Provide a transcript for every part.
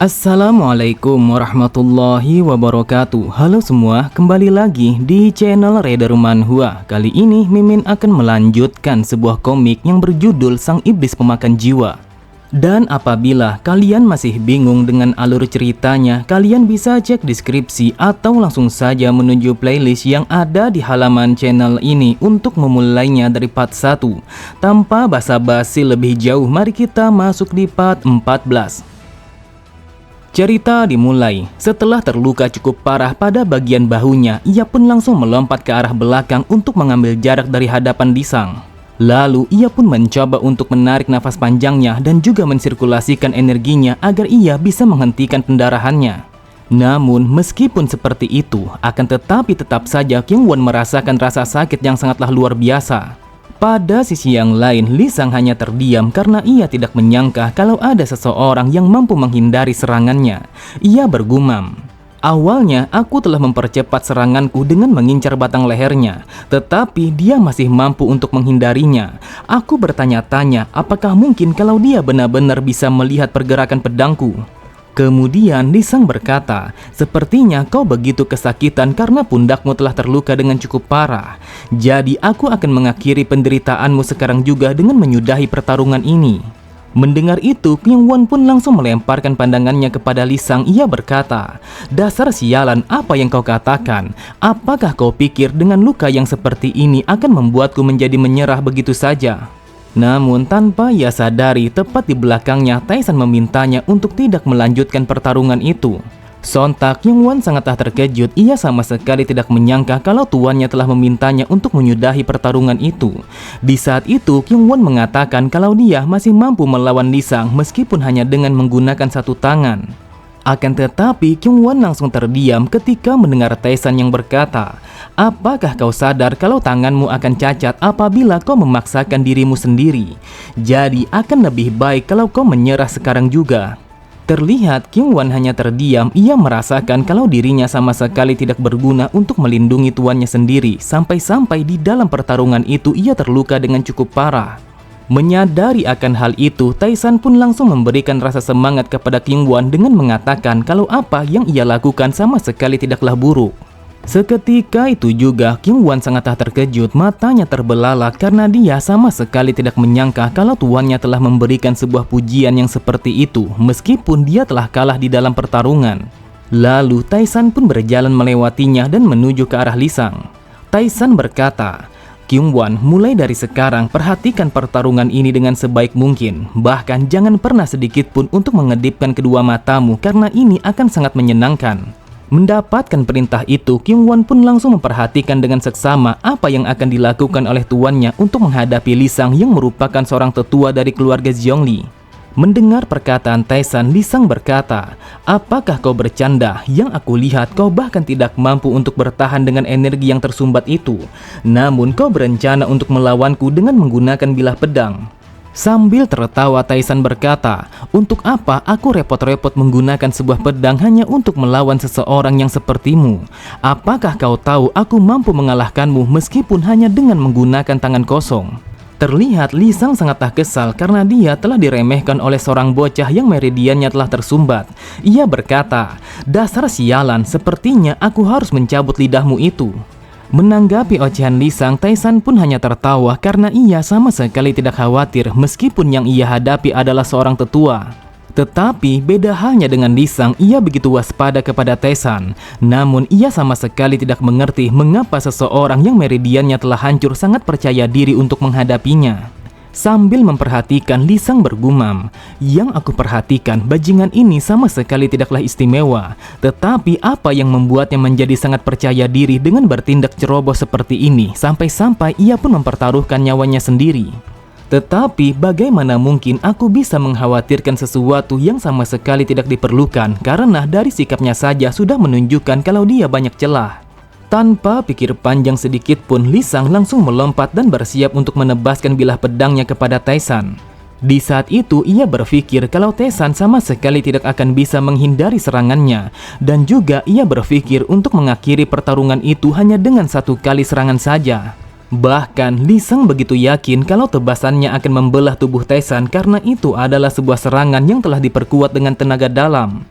Assalamualaikum warahmatullahi wabarakatuh. Halo semua, kembali lagi di channel Raider Manhwa. Kali ini Mimin akan melanjutkan sebuah komik yang berjudul Sang Iblis Pemakan Jiwa. Dan apabila kalian masih bingung dengan alur ceritanya, kalian bisa cek deskripsi atau langsung saja menuju playlist yang ada di halaman channel ini untuk memulainya dari part 1. Tanpa basa-basi lebih jauh, mari kita masuk di part 14. Cerita dimulai. Setelah terluka cukup parah pada bagian bahunya, ia pun langsung melompat ke arah belakang untuk mengambil jarak dari hadapan Lisang. Lalu ia pun mencoba untuk menarik nafas panjangnya dan juga mensirkulasikan energinya agar ia bisa menghentikan pendarahannya. Namun meskipun seperti itu, akan tetapi tetap saja Kyungwon merasakan rasa sakit yang sangatlah luar biasa. Pada sisi yang lain, Lisang hanya terdiam karena ia tidak menyangka kalau ada seseorang yang mampu menghindari serangannya. Ia bergumam, "Awalnya aku telah mempercepat seranganku dengan mengincar batang lehernya, tetapi dia masih mampu untuk menghindarinya. Aku bertanya-tanya apakah mungkin kalau dia benar-benar bisa melihat pergerakan pedangku." Kemudian Lisang berkata, "Sepertinya kau begitu kesakitan karena pundakmu telah terluka dengan cukup parah. Jadi aku akan mengakhiri penderitaanmu sekarang juga dengan menyudahi pertarungan ini." Mendengar itu, Kyungwon pun langsung melemparkan pandangannya kepada Lisang. Ia berkata, "Dasar sialan, apa yang kau katakan? Apakah kau pikir dengan luka yang seperti ini akan membuatku menjadi menyerah begitu saja?" Namun tanpa ia sadari, tepat di belakangnya Tae-san memintanya untuk tidak melanjutkan pertarungan itu. Sontak Kyungwon sangatlah terkejut. Ia sama sekali tidak menyangka kalau tuannya telah memintanya untuk menyudahi pertarungan itu. Di saat itu Kyungwon mengatakan kalau dia masih mampu melawan Lisang meskipun hanya dengan menggunakan satu tangan. Akan tetapi Kyungwon langsung terdiam ketika mendengar Tae-san yang berkata, "Apakah kau sadar kalau tanganmu akan cacat apabila kau memaksakan dirimu sendiri? Jadi akan lebih baik kalau kau menyerah sekarang juga." Terlihat Kyungwon hanya terdiam. Ia merasakan kalau dirinya sama sekali tidak berguna untuk melindungi tuannya sendiri. Sampai-sampai di dalam pertarungan itu ia terluka dengan cukup parah. Menyadari akan hal itu, Tae-san pun langsung memberikan rasa semangat kepada Kyungwon dengan mengatakan kalau apa yang ia lakukan sama sekali tidaklah buruk. Seketika itu juga Kyungwon sangatlah terkejut, matanya terbelalak karena dia sama sekali tidak menyangka kalau tuannya telah memberikan sebuah pujian yang seperti itu meskipun dia telah kalah di dalam pertarungan. Lalu Tae-san pun berjalan melewatinya dan menuju ke arah Lisang. Tae-san berkata, "Kyungwon, mulai dari sekarang perhatikan pertarungan ini dengan sebaik mungkin. Bahkan jangan pernah sedikit pun untuk mengedipkan kedua matamu karena ini akan sangat menyenangkan." Mendapatkan perintah itu, Kyungwon pun langsung memperhatikan dengan seksama apa yang akan dilakukan oleh tuannya untuk menghadapi Lisang yang merupakan seorang tetua dari keluarga Zhongli. Mendengar perkataan Tae-san, Lisang berkata, "Apakah kau bercanda? Yang aku lihat kau bahkan tidak mampu untuk bertahan dengan energi yang tersumbat itu. Namun kau berencana untuk melawanku dengan menggunakan bilah pedang." Sambil tertawa Tae-san berkata, "Untuk apa aku repot-repot menggunakan sebuah pedang hanya untuk melawan seseorang yang sepertimu? Apakah kau tahu aku mampu mengalahkanmu meskipun hanya dengan menggunakan tangan kosong?" Terlihat Lisang sangatlah kesal karena dia telah diremehkan oleh seorang bocah yang meridiannya telah tersumbat. Ia berkata, "Dasar sialan, sepertinya aku harus mencabut lidahmu itu." Menanggapi ocehan Lisang, Tae-san pun hanya tertawa karena ia sama sekali tidak khawatir meskipun yang ia hadapi adalah seorang tetua. Tetapi beda halnya dengan Lisang, ia begitu waspada kepada Tae-san. Namun ia sama sekali tidak mengerti mengapa seseorang yang meridiannya telah hancur sangat percaya diri untuk menghadapinya. Sambil memperhatikan, Lisang bergumam, "Yang aku perhatikan, bajingan ini sama sekali tidaklah istimewa. Tetapi apa yang membuatnya menjadi sangat percaya diri dengan bertindak ceroboh seperti ini sampai-sampai ia pun mempertaruhkan nyawanya sendiri? Tetapi bagaimana mungkin aku bisa mengkhawatirkan sesuatu yang sama sekali tidak diperlukan karena dari sikapnya saja sudah menunjukkan kalau dia banyak celah." Tanpa pikir panjang sedikit pun, Lisang langsung melompat dan bersiap untuk menebaskan bilah pedangnya kepada Tae-san. Di saat itu ia berpikir kalau Tae-san sama sekali tidak akan bisa menghindari serangannya. Dan juga ia berpikir untuk mengakhiri pertarungan itu hanya dengan satu kali serangan saja. Bahkan Lisang begitu yakin kalau tebasannya akan membelah tubuh Tae-san karena itu adalah sebuah serangan yang telah diperkuat dengan tenaga dalam.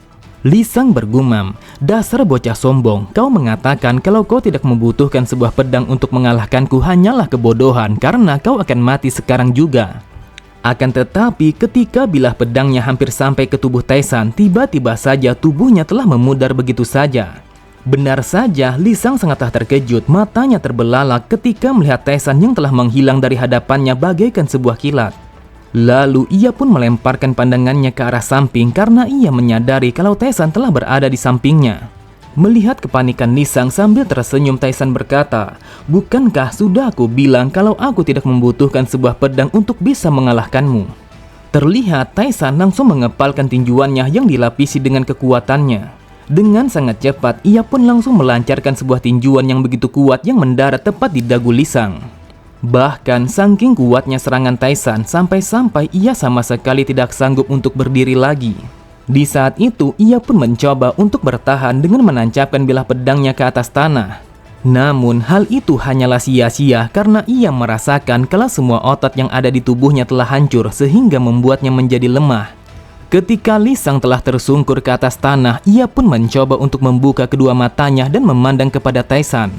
Lisang bergumam, "Dasar bocah sombong, kau mengatakan kalau kau tidak membutuhkan sebuah pedang untuk mengalahkanku hanyalah kebodohan karena kau akan mati sekarang juga." Akan tetapi ketika bilah pedangnya hampir sampai ke tubuh Taisan, tiba-tiba saja tubuhnya telah memudar begitu saja. Benar saja, Lisang sangatlah terkejut, matanya terbelalak ketika melihat Taisan yang telah menghilang dari hadapannya bagaikan sebuah kilat. Lalu ia pun melemparkan pandangannya ke arah samping karena ia menyadari kalau Taisan telah berada di sampingnya. Melihat kepanikan Lisang sambil tersenyum, Taisan berkata, "Bukankah sudah aku bilang kalau aku tidak membutuhkan sebuah pedang untuk bisa mengalahkanmu?" Terlihat Taisan langsung mengepalkan tinjuannya yang dilapisi dengan kekuatannya. Dengan sangat cepat, ia pun langsung melancarkan sebuah tinjuan yang begitu kuat yang mendarat tepat di dagu Lisang. Bahkan saking kuatnya serangan Taisan sampai-sampai ia sama sekali tidak sanggup untuk berdiri lagi. Di saat itu ia pun mencoba untuk bertahan dengan menancapkan bilah pedangnya ke atas tanah. Namun hal itu hanyalah sia-sia karena ia merasakan kalau semua otot yang ada di tubuhnya telah hancur sehingga membuatnya menjadi lemah. Ketika Lisang telah tersungkur ke atas tanah, ia pun mencoba untuk membuka kedua matanya dan memandang kepada Taisan.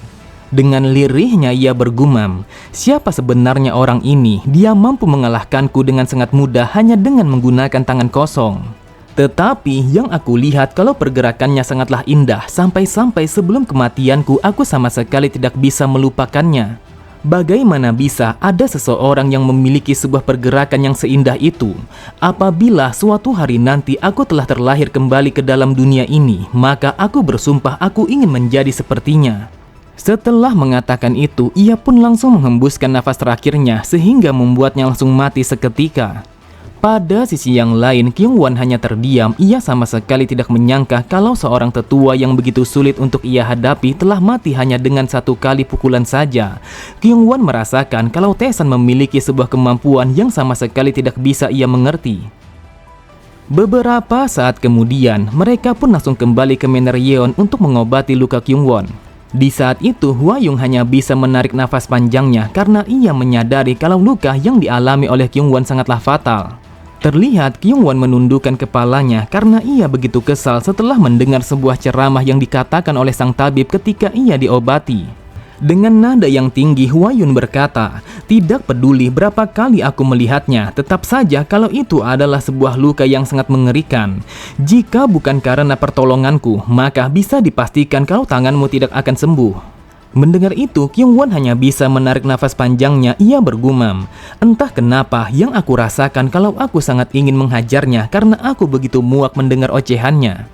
Dengan lirihnya ia bergumam, "Siapa sebenarnya orang ini? Dia mampu mengalahkanku dengan sangat mudah hanya dengan menggunakan tangan kosong." Tetapi yang aku lihat kalau pergerakannya sangatlah indah, sampai-sampai sebelum kematianku aku sama sekali tidak bisa melupakannya. Bagaimana bisa ada seseorang yang memiliki sebuah pergerakan yang seindah itu? Apabila suatu hari nanti aku telah terlahir kembali ke dalam dunia ini, maka aku bersumpah aku ingin menjadi sepertinya. Setelah mengatakan itu, ia pun langsung menghembuskan nafas terakhirnya sehingga membuatnya langsung mati seketika. Pada sisi yang lain, Kyungwon hanya terdiam. Ia sama sekali tidak menyangka kalau seorang tetua yang begitu sulit untuk ia hadapi telah mati hanya dengan satu kali pukulan saja. Kyungwon merasakan kalau Taisan memiliki sebuah kemampuan yang sama sekali tidak bisa ia mengerti. Beberapa saat kemudian, mereka pun langsung kembali ke Manor Yeon untuk mengobati luka Kyungwon. Di saat itu, Hwayung hanya bisa menarik nafas panjangnya karena ia menyadari kalau luka yang dialami oleh Kyungwon sangatlah fatal. Terlihat Kyungwon menundukkan kepalanya karena ia begitu kesal setelah mendengar sebuah ceramah yang dikatakan oleh sang tabib ketika ia diobati. Dengan nada yang tinggi, Hwayun berkata, "Tidak peduli berapa kali aku melihatnya, tetap saja kalau itu adalah sebuah luka yang sangat mengerikan. Jika bukan karena pertolonganku, maka bisa dipastikan kalau tanganmu tidak akan sembuh." Mendengar itu, Kyungwon hanya bisa menarik nafas panjangnya. Ia bergumam, "Entah kenapa yang aku rasakan kalau aku sangat ingin menghajarnya karena aku begitu muak mendengar ocehannya."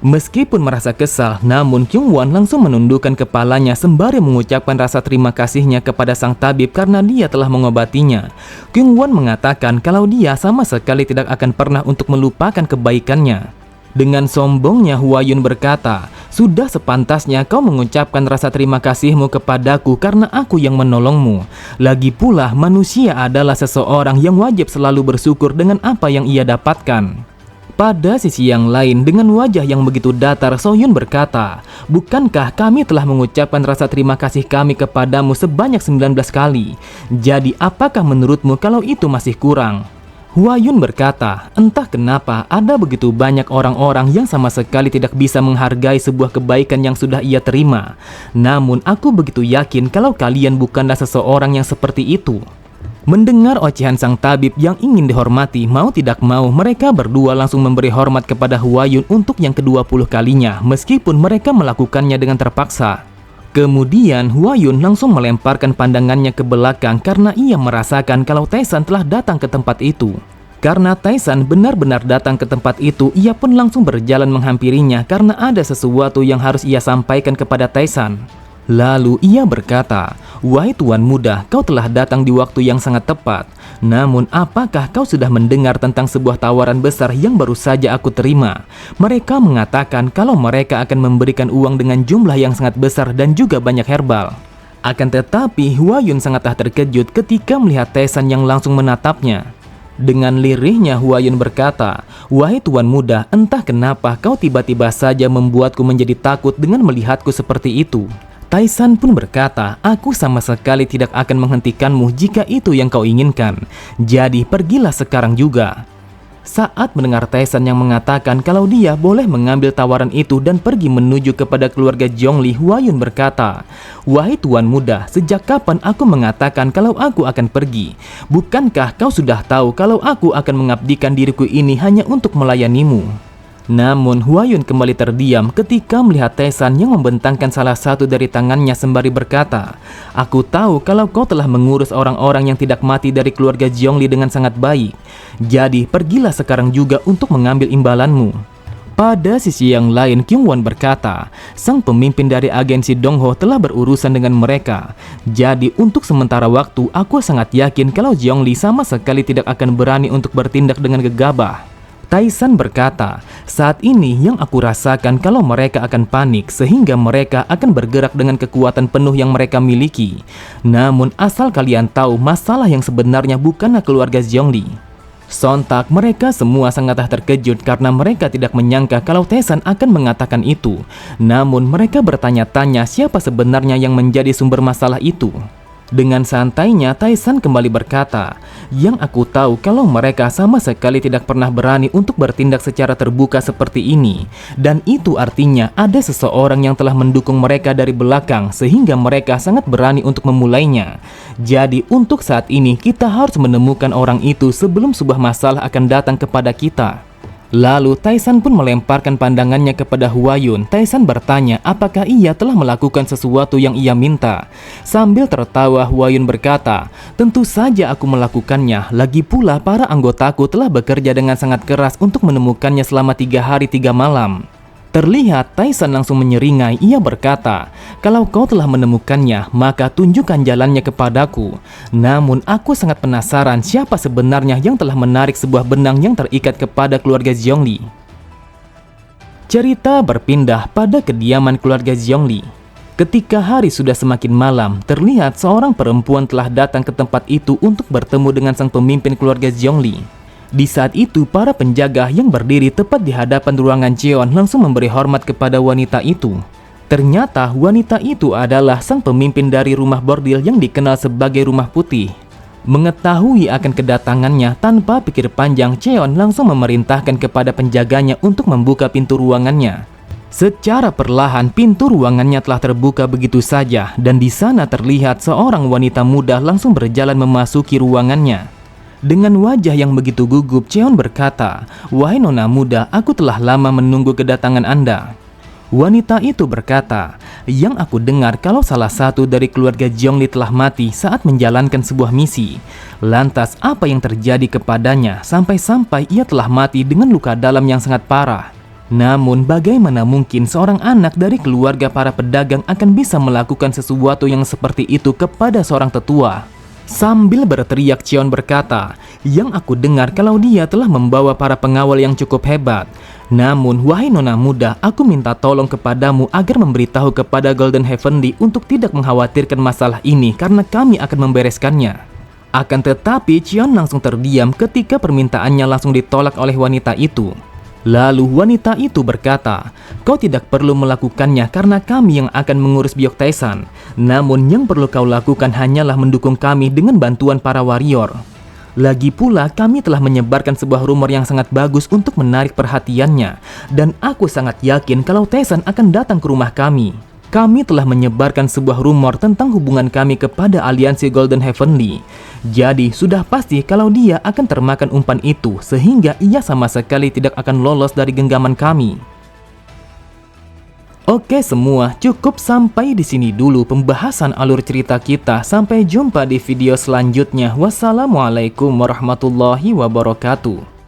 Meskipun merasa kesal, namun Kyungwon langsung menundukkan kepalanya sembari mengucapkan rasa terima kasihnya kepada sang tabib karena dia telah mengobatinya. Kyungwon mengatakan kalau dia sama sekali tidak akan pernah untuk melupakan kebaikannya. Dengan sombongnya, Hwayun berkata, "Sudah sepantasnya kau mengucapkan rasa terima kasihmu kepadaku karena aku yang menolongmu. Lagi pula, manusia adalah seseorang yang wajib selalu bersyukur dengan apa yang ia dapatkan." Pada sisi yang lain, dengan wajah yang begitu datar, Sohyun berkata, "Bukankah kami telah mengucapkan rasa terima kasih kami kepadamu sebanyak 19 kali? Jadi apakah menurutmu kalau itu masih kurang?" Hwayun berkata, "Entah kenapa ada begitu banyak orang-orang yang sama sekali tidak bisa menghargai sebuah kebaikan yang sudah ia terima. Namun aku begitu yakin kalau kalian bukanlah seseorang yang seperti itu." Mendengar ocehan sang tabib yang ingin dihormati, mau tidak mau mereka berdua langsung memberi hormat kepada Hwayun untuk yang ke-20 kalinya, meskipun mereka melakukannya dengan terpaksa. Kemudian Hwayun langsung melemparkan pandangannya ke belakang karena ia merasakan kalau Taisan telah datang ke tempat itu. Karena Taisan benar-benar datang ke tempat itu, ia pun langsung berjalan menghampirinya karena ada sesuatu yang harus ia sampaikan kepada Taisan. Lalu ia berkata, "Wahai tuan muda, kau telah datang di waktu yang sangat tepat. Namun apakah kau sudah mendengar tentang sebuah tawaran besar yang baru saja aku terima? Mereka mengatakan kalau mereka akan memberikan uang dengan jumlah yang sangat besar dan juga banyak herbal." Akan tetapi Hwayun sangatlah terkejut ketika melihat Taisan yang langsung menatapnya. Dengan lirihnya Hwayun berkata, "Wahai tuan muda, entah kenapa kau tiba-tiba saja membuatku menjadi takut dengan melihatku seperti itu." Taisan pun berkata, "Aku sama sekali tidak akan menghentikanmu jika itu yang kau inginkan. Jadi pergilah sekarang juga." Saat mendengar Taesan yang mengatakan kalau dia boleh mengambil tawaran itu dan pergi menuju kepada keluarga Zhongli, Huayun berkata, "Wahai tuan muda, sejak kapan aku mengatakan kalau aku akan pergi? Bukankah kau sudah tahu kalau aku akan mengabdikan diriku ini hanya untuk melayanimu?" Namun Huayun kembali terdiam ketika melihat Taesan yang membentangkan salah satu dari tangannya sembari berkata, "Aku tahu kalau kau telah mengurus orang-orang yang tidak mati dari keluarga Zhongli dengan sangat baik. Jadi pergilah sekarang juga untuk mengambil imbalanmu." Pada sisi yang lain, Kyungwon berkata, sang pemimpin dari agensi Dongho telah berurusan dengan mereka. Jadi untuk sementara waktu, aku sangat yakin kalau Zhongli sama sekali tidak akan berani untuk bertindak dengan gegabah. Taesan berkata, "Saat ini yang aku rasakan kalau mereka akan panik sehingga mereka akan bergerak dengan kekuatan penuh yang mereka miliki. Namun asal kalian tahu, masalah yang sebenarnya bukanlah keluarga Zhongli." Sontak mereka semua sangatlah terkejut karena mereka tidak menyangka kalau Taesan akan mengatakan itu. Namun mereka bertanya-tanya siapa sebenarnya yang menjadi sumber masalah itu. Dengan santainya, Taesan kembali berkata, "Yang aku tahu kalau mereka sama sekali tidak pernah berani untuk bertindak secara terbuka seperti ini. Dan itu artinya ada seseorang yang telah mendukung mereka dari belakang sehingga mereka sangat berani untuk memulainya. Jadi untuk saat ini kita harus menemukan orang itu sebelum sebuah masalah akan datang kepada kita." Lalu Taesan pun melemparkan pandangannya kepada Huayun. Taesan bertanya apakah ia telah melakukan sesuatu yang ia minta. Sambil tertawa, Huayun berkata, "Tentu saja aku melakukannya. Lagi pula para anggotaku telah bekerja dengan sangat keras untuk menemukannya selama 3 hari 3 malam. Terlihat Taesan langsung menyeringai. Ia berkata, "Kalau kau telah menemukannya, maka tunjukkan jalannya kepadaku. Namun aku sangat penasaran siapa sebenarnya yang telah menarik sebuah benang yang terikat kepada keluarga Zhongli." Cerita berpindah pada kediaman keluarga Zhongli. Ketika hari sudah semakin malam, terlihat seorang perempuan telah datang ke tempat itu untuk bertemu dengan sang pemimpin keluarga Zhongli. Di saat itu, para penjaga yang berdiri tepat di hadapan ruangan Cheon langsung memberi hormat kepada wanita itu. Ternyata wanita itu adalah sang pemimpin dari rumah bordil yang dikenal sebagai Rumah Putih. Mengetahui akan kedatangannya, tanpa pikir panjang, Cheon langsung memerintahkan kepada penjaganya untuk membuka pintu ruangannya. Secara perlahan, pintu ruangannya telah terbuka begitu saja, dan di sana terlihat seorang wanita muda langsung berjalan memasuki ruangannya. Dengan wajah yang begitu gugup, Cheon berkata, "Wahai nona muda, aku telah lama menunggu kedatangan Anda." Wanita itu berkata, "Yang aku dengar kalau salah satu dari keluarga Zhongli telah mati saat menjalankan sebuah misi. Lantas apa yang terjadi kepadanya sampai-sampai ia telah mati dengan luka dalam yang sangat parah? Namun bagaimana mungkin seorang anak dari keluarga para pedagang akan bisa melakukan sesuatu yang seperti itu kepada seorang tetua?" Sambil berteriak, Cheon berkata, "Yang aku dengar kalau dia telah membawa para pengawal yang cukup hebat. Namun, wahai nona muda, aku minta tolong kepadamu agar memberitahu kepada Golden Heavenly untuk tidak mengkhawatirkan masalah ini karena kami akan membereskannya." Akan tetapi, Cheon langsung terdiam ketika permintaannya langsung ditolak oleh wanita itu. Lalu wanita itu berkata, "Kau tidak perlu melakukannya karena kami yang akan mengurus Byok Taesan. Namun yang perlu kau lakukan hanyalah mendukung kami dengan bantuan para warrior. Lagi pula kami telah menyebarkan sebuah rumor yang sangat bagus untuk menarik perhatiannya. Dan aku sangat yakin kalau Taesan akan datang ke rumah kami. Kami telah menyebarkan sebuah rumor tentang hubungan kami kepada aliansi Golden Heavenly. Jadi sudah pasti kalau dia akan termakan umpan itu sehingga ia sama sekali tidak akan lolos dari genggaman kami." Oke semua, cukup sampai di sini dulu pembahasan alur cerita kita. Sampai jumpa di video selanjutnya. Wassalamualaikum warahmatullahi wabarakatuh.